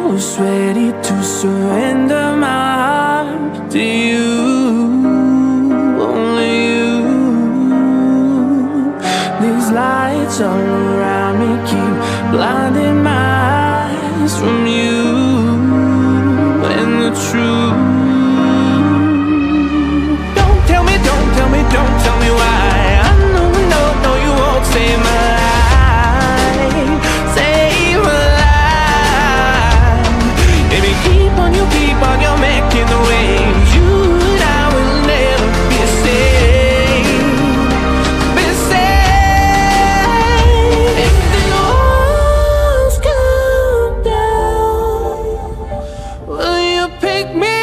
was ready to surrender my heart to you, only you. These lights all around me keep blinding my eyes from you and the truth. Don't tell me, don't tell me, don't tell me why. I know, no, no, you won't save my life, save my life. If you keep on, you're making the waves. You and I will never be safe, be safe. If the walls come down, will you pick me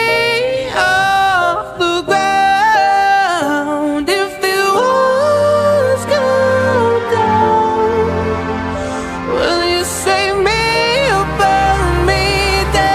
off the ground? If the walls come down, will you save me or burn me down?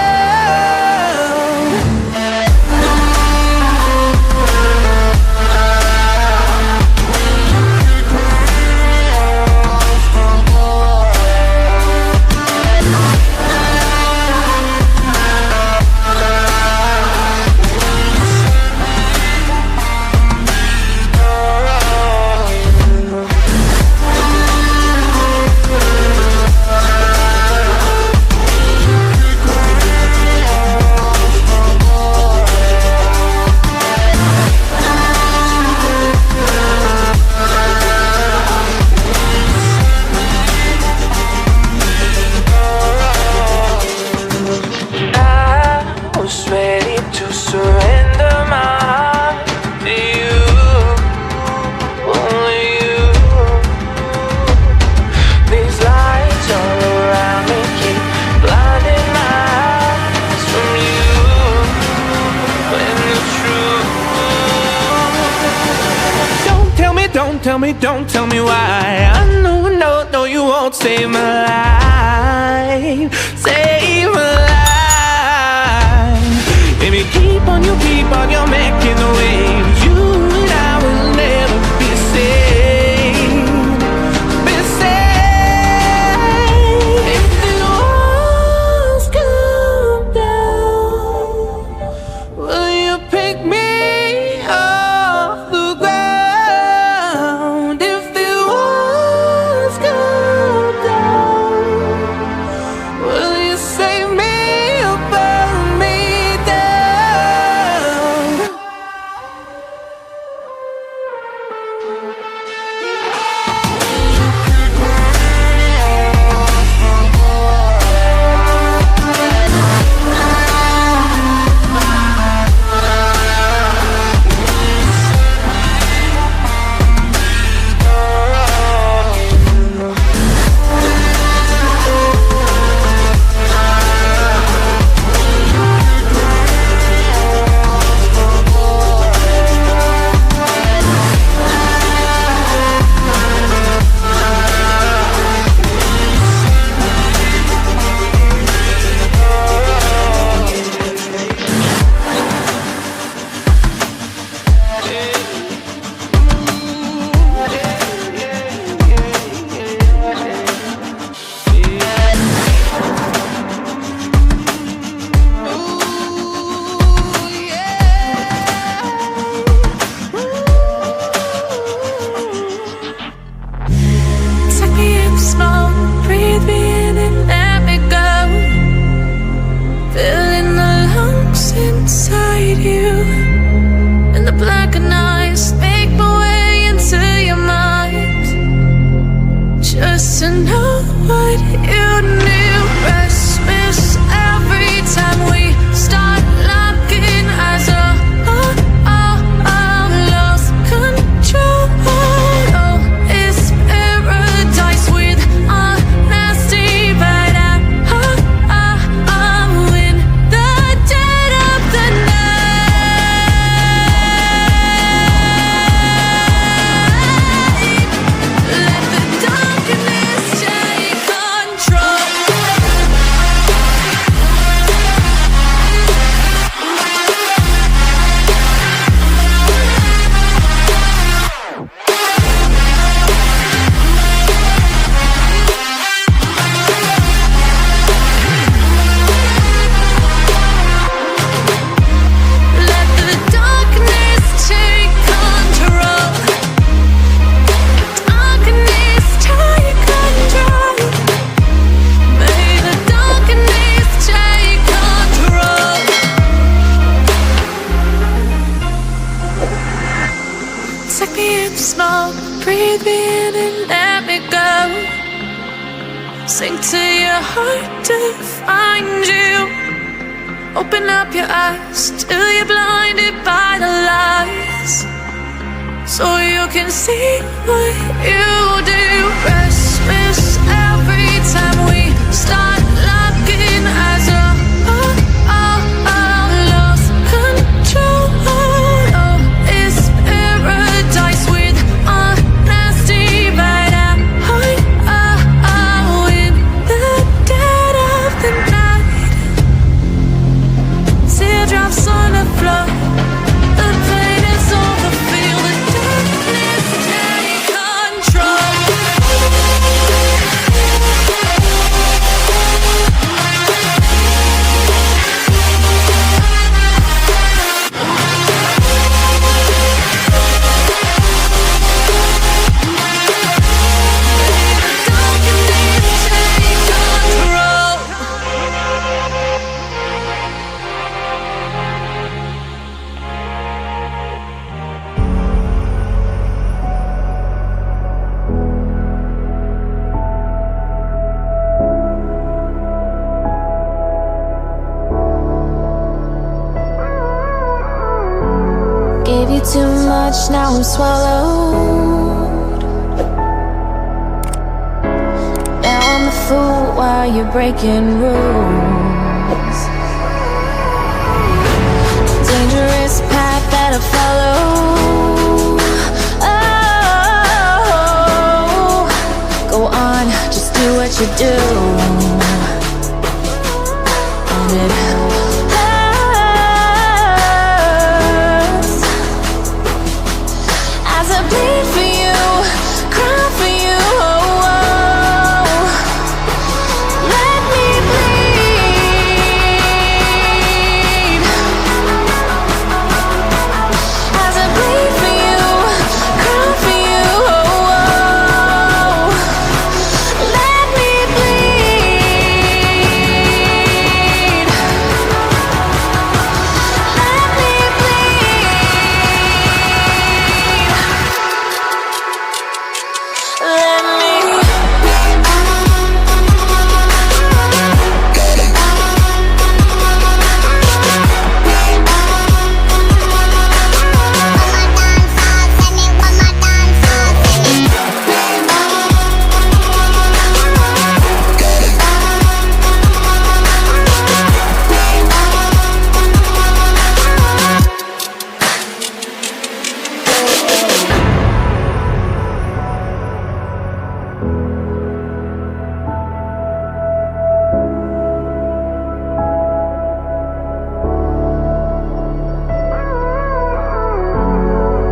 I was ready to surrender my heart to you, only you. These lights all around me keep blinding my eyes from you and the truth. Don't tell me, don't tell me, don't tell me why. I know, no, no, you won't save my life, save my life. If you keep on, you're making the waves. You and I will never be safe, be safe. If the walls come down, will you pick me off the ground? If the walls come down, will you save me or burn me down? breathe me in and let me go. Sink to your heart to find you. Open up your eyes till you're blinded by the lies, so you can see what you do. Restless every time we start locking eyes. Lost control. Oh, it's paradise with honesty right out. In the dead of the night, teardrops on the floor. The pain is over. Feel the darkness take control. Gave you too much, now I'm swallowed. Now I'm the fool while you're breaking rules. Dangerous path that I follow. Oh, go on, just do what you do. And it bleed for you, cry for you, oh, oh. Let me bleed. As I bleed for you, cry for you, oh, oh. Let me bleed. Let me bleed. Let me.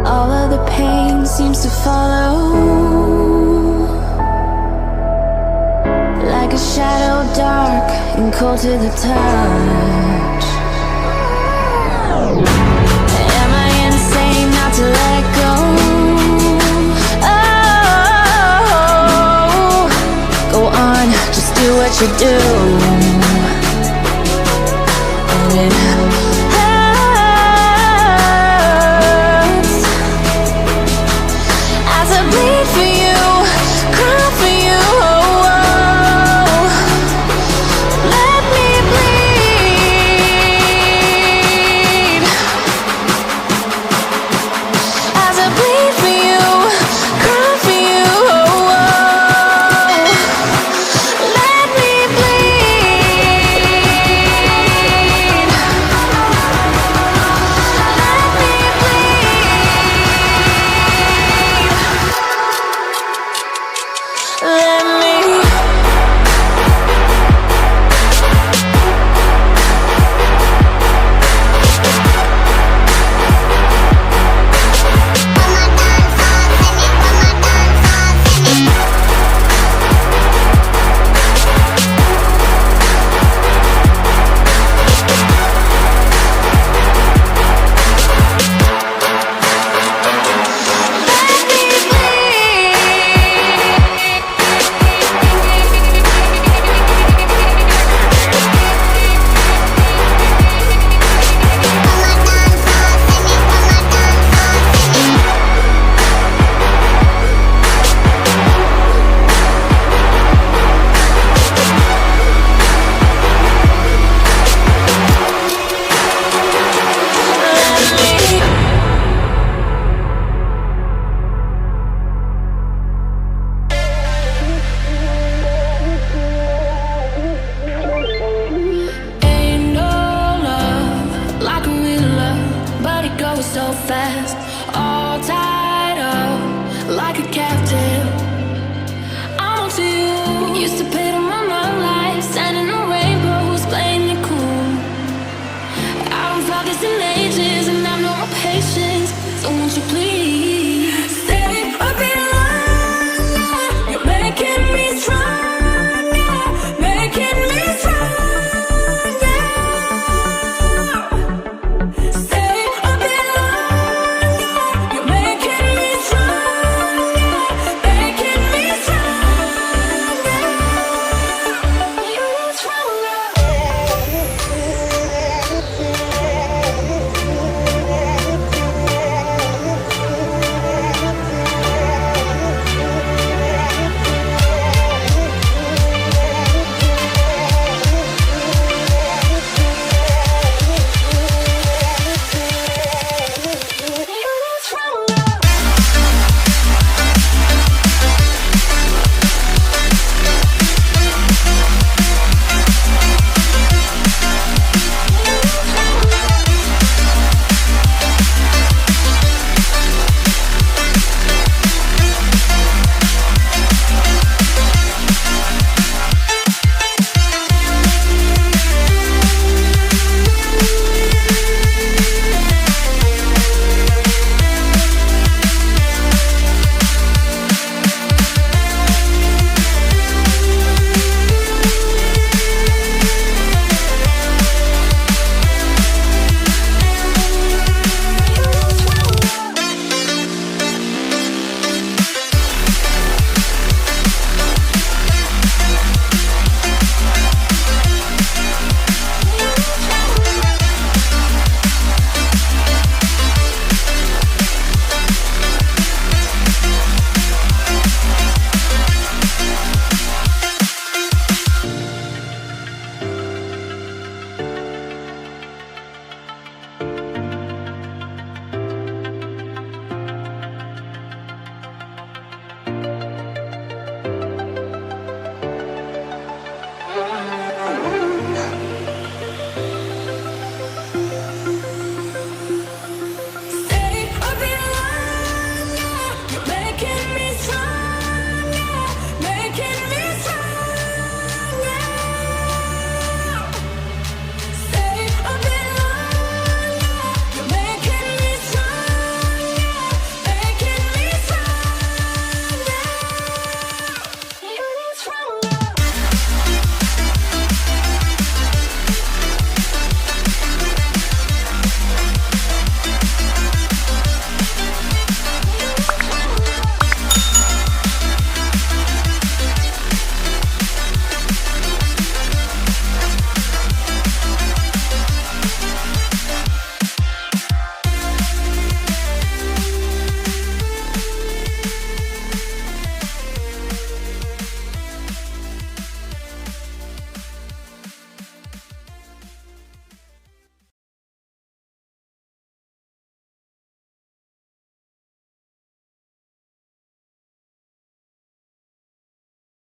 All of the pain seems to follow, like a shadow dark and cold to the touch. Am I insane not to let go? Oh, go on, just do what you do.